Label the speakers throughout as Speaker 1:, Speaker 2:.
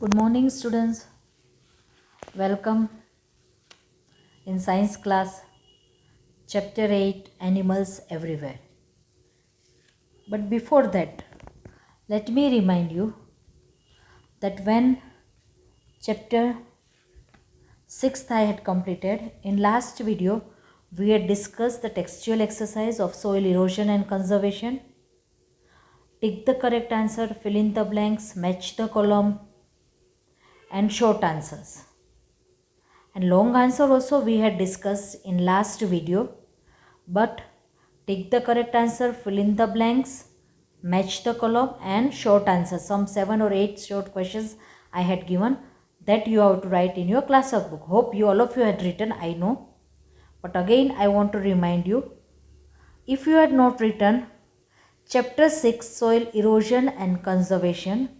Speaker 1: Good morning, students. Welcome in science class, chapter 8 Animals Everywhere. But before that, let me remind you that when chapter 6th I had completed, in last video we had discussed the textual exercise of soil erosion and conservation. Tick the correct answer, fill in the blanks, match the column, and short answers. And long answer also we had discussed in last video, but take the correct answer, fill in the blanks, match the column, and short answer. Some 7 or 8 short questions I had given that you have to write in your class workbook. Hope you all of you had written, I know. But again I want to remind you, if you had not written chapter 6 soil erosion and conservation,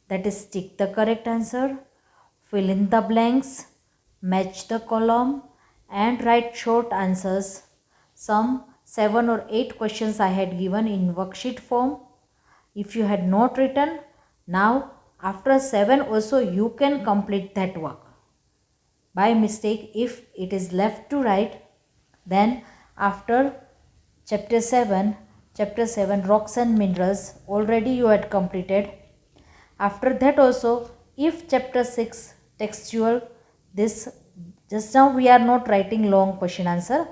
Speaker 1: that is tick the correct answer, fill in the blanks, match the column, and write short answers. Some 7 or 8 questions I had given in worksheet form. If you had not written, now after 7 also you can complete that work. By mistake, if it is left to write, then after chapter 7 rocks and minerals already you had completed. After that also, if chapter 6 textual, this just now we are not writing long question answer.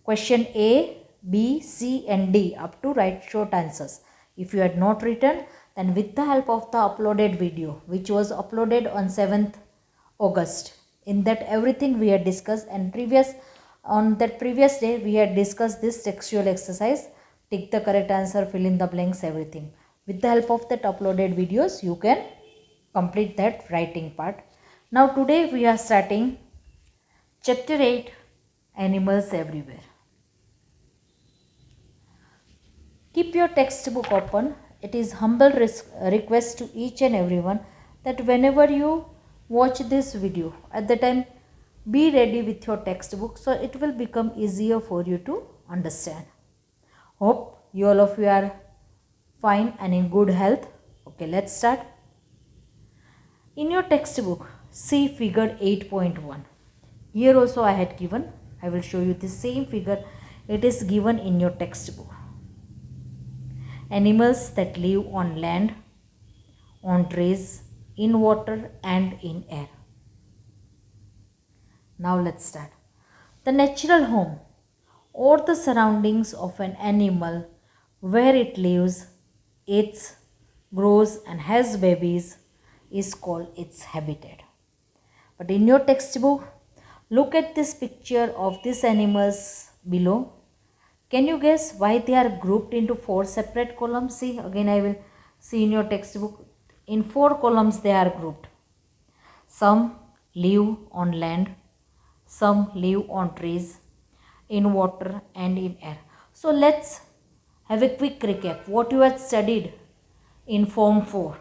Speaker 1: Question A, B, C and D up to write short answers. If you had not written, then with the help of the uploaded video which was uploaded on 7th August, in that everything we had discussed, and on that previous day we had discussed this textual exercise, tick the correct answer, fill in the blanks, everything. With the help of that uploaded videos you can complete that writing part. Now today we are starting chapter 8 Animals Everywhere. Keep your textbook open. It is humble request to each and everyone that whenever you watch this video, at the time be ready with your textbook, so it will become easier for you to understand. Hope you all of you are fine and in good health. Okay, let's start. In your textbook, see figure 8.1. Here also I had given, I will show you the same figure. It is given in your textbook. Animals that live on land, on trees, in water and in air. Now let's start. The natural home or the surroundings of an animal where it lives, eats, grows and has babies is called its habitat. But in your textbook, look at this picture of these animals below. Can you guess why they are grouped into 4 separate columns? See, again I will see in your textbook. In 4 columns they are grouped. Some live on land, some live on trees, in water and in air. So let's have a quick recap. What you had studied in Form 4.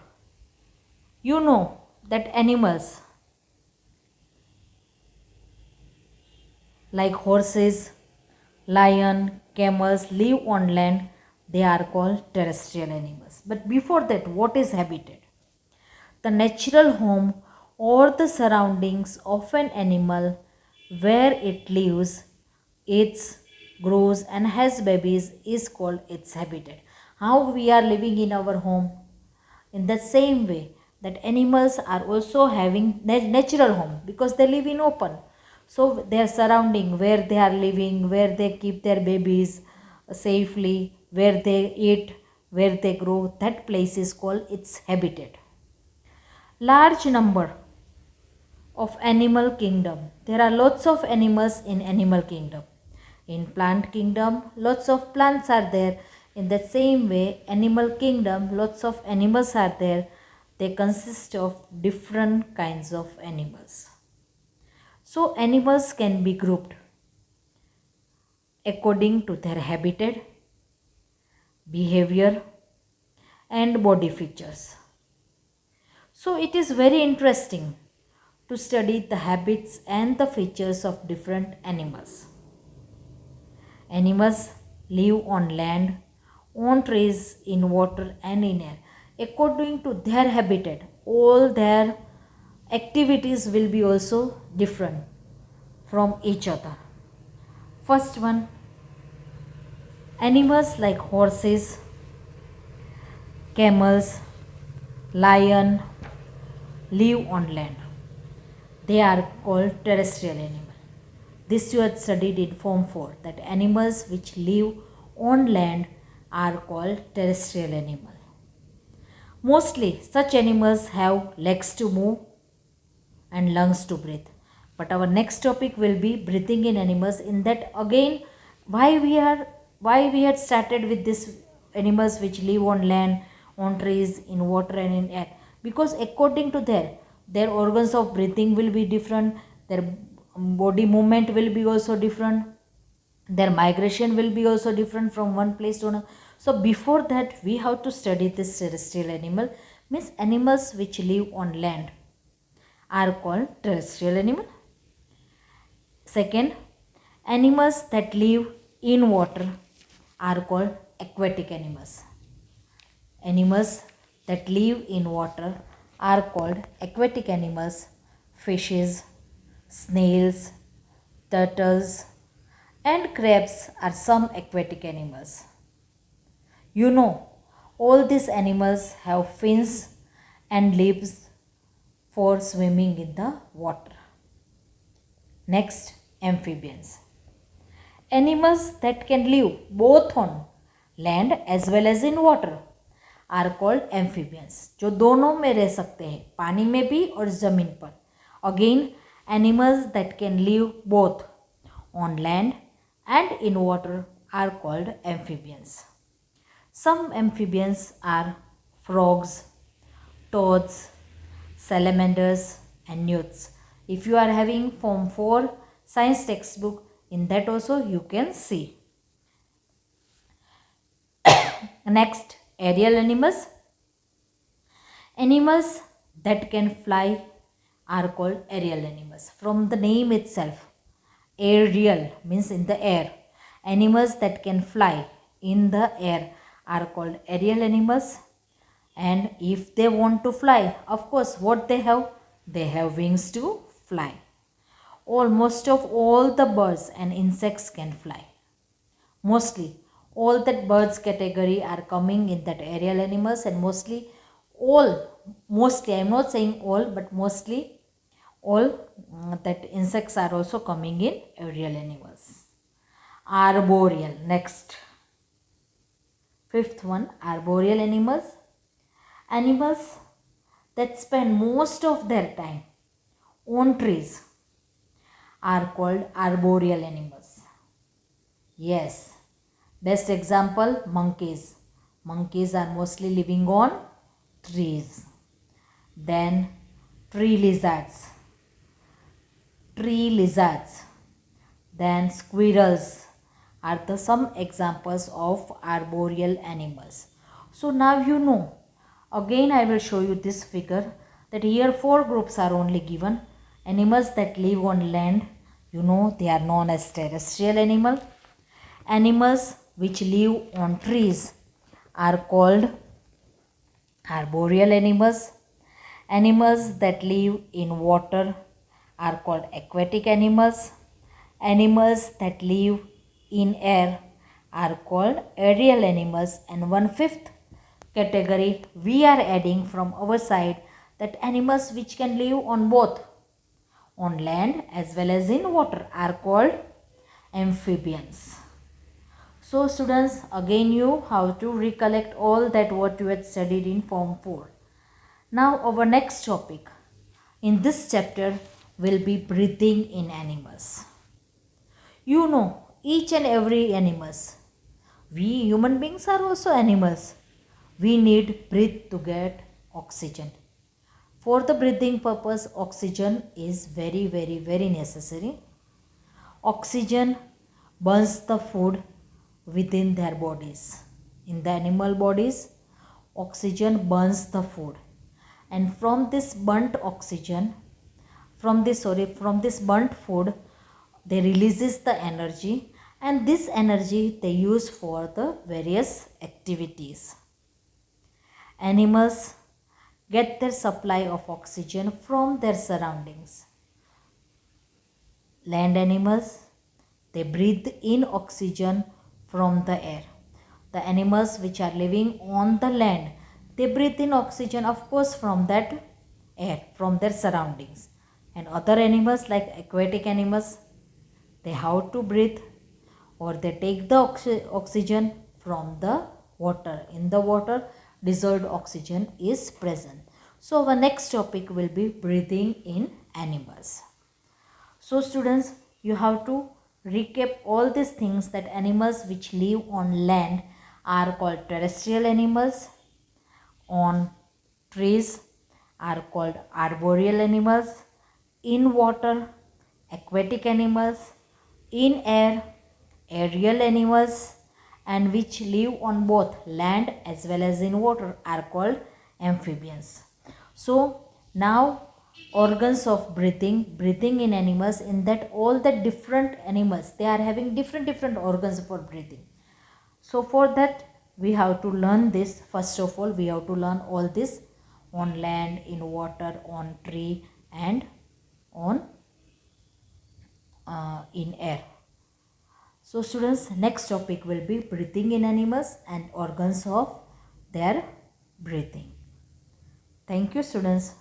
Speaker 1: You know that animals like horses, lion, camels live on land. They are called terrestrial animals. But before that, what is habitat? The natural home or the surroundings of an animal where it lives, eats, grows and has babies is called its habitat. How we are living in our home? In the same way that animals are also having natural home because they live in open. So their surrounding, where they are living, where they keep their babies safely, where they eat, where they grow, that place is called its habitat. Large number of animal kingdom. There are lots of animals in animal kingdom. In plant kingdom, lots of plants are there. In the same way, animal kingdom, lots of animals are there. They consist of different kinds of animals. So animals can be grouped according to their habitat, behavior and body features. So it is very interesting to study the habits and the features of different animals. Animals live on land, on trees, in water and in air according to their habitat. all their activities will be also different from each other. First one, animals like horses, camels, lion live on land. They are called terrestrial animals. This you had studied in Form 4 that animals which live on land are called terrestrial animals. Mostly such animals have legs to move and lungs to breathe. But our next topic will be breathing in animals. In that again, why we had started with this animals which live on land, on trees, in water and in air. Because according to their organs of breathing will be different, their body movement will be also different, their migration will be also different from one place to another. So before that we have to study this terrestrial animal, means animals which live on land are called terrestrial animal. Second, animals that live in water are called aquatic animals. Animals that live in water are called aquatic animals. Fishes, snails, turtles and crabs are some aquatic animals. You know, all these animals have fins and lips for swimming in the water. Next, amphibians. Animals that can live both on land as well as in water are called amphibians. जो दोनों में रह सकते हैं, पानी में भी और ज़मीन पर. Again, animals that can live both on land and in water are called amphibians. Some amphibians are frogs, toads, salamanders and newts. If you are having Form 4 science textbook, in that also you can see. Next, aerial animals. Animals that can fly are called aerial animals. From the name itself, aerial means in the air. Animals that can fly in the air are called aerial animals. And if they want to fly, of course, what they have? They have wings to fly. Almost of all the birds and insects can fly. Mostly all that birds category are coming in that aerial animals, and mostly I am not saying all, but mostly all that insects are also coming in aerial animals. Arboreal, next. Fifth one, arboreal animals. Animals that spend most of their time on trees are called arboreal animals. Yes, best example, monkeys. Monkeys are mostly living on trees. Then tree lizards. Then squirrels are the some examples of arboreal animals. So now you know. Again I will show you this figure that here 4 groups are only given. Animals that live on land, you know, they are known as terrestrial animal. Animals which live on trees are called arboreal animals. Animals that live in water are called aquatic animals. Animals that live in air are called aerial animals. And 1/5 category we are adding from our side, that animals which can live on both on land as well as in water are called amphibians. So students, again you have to recollect all that what you had studied in Form 4. Now our next topic in this chapter will be breathing in animals. You know, each and every animals, we human beings are also animals. We need breath to get oxygen. For the breathing purpose, oxygen is very, very, very necessary. Oxygen burns the food within their bodies. In the animal bodies, oxygen burns the food. And from this burnt oxygen, from this burnt food, they releases the energy, and this energy they use for the various activities. Animals get their supply of oxygen from their surroundings. Land animals, they breathe in oxygen from the air. The animals which are living on the land, they breathe in oxygen, of course, from that air, from their surroundings. And other animals like aquatic animals, they have to breathe or they take the oxygen from the water. In the water, dissolved oxygen is present. So our next topic will be breathing in animals. So students, you have to recap all these things, that animals which live on land are called terrestrial animals, on trees are called arboreal animals, in water aquatic animals, in air aerial animals, and which live on both land as well as in water are called amphibians. So now organs of breathing in animals, in that all the different animals, they are having different organs for breathing. So for that we have to learn this. First of all, we have to learn all this on land, in water, on tree, and on in air. So students, next topic will be breathing in animals and organs of their breathing. Thank you students.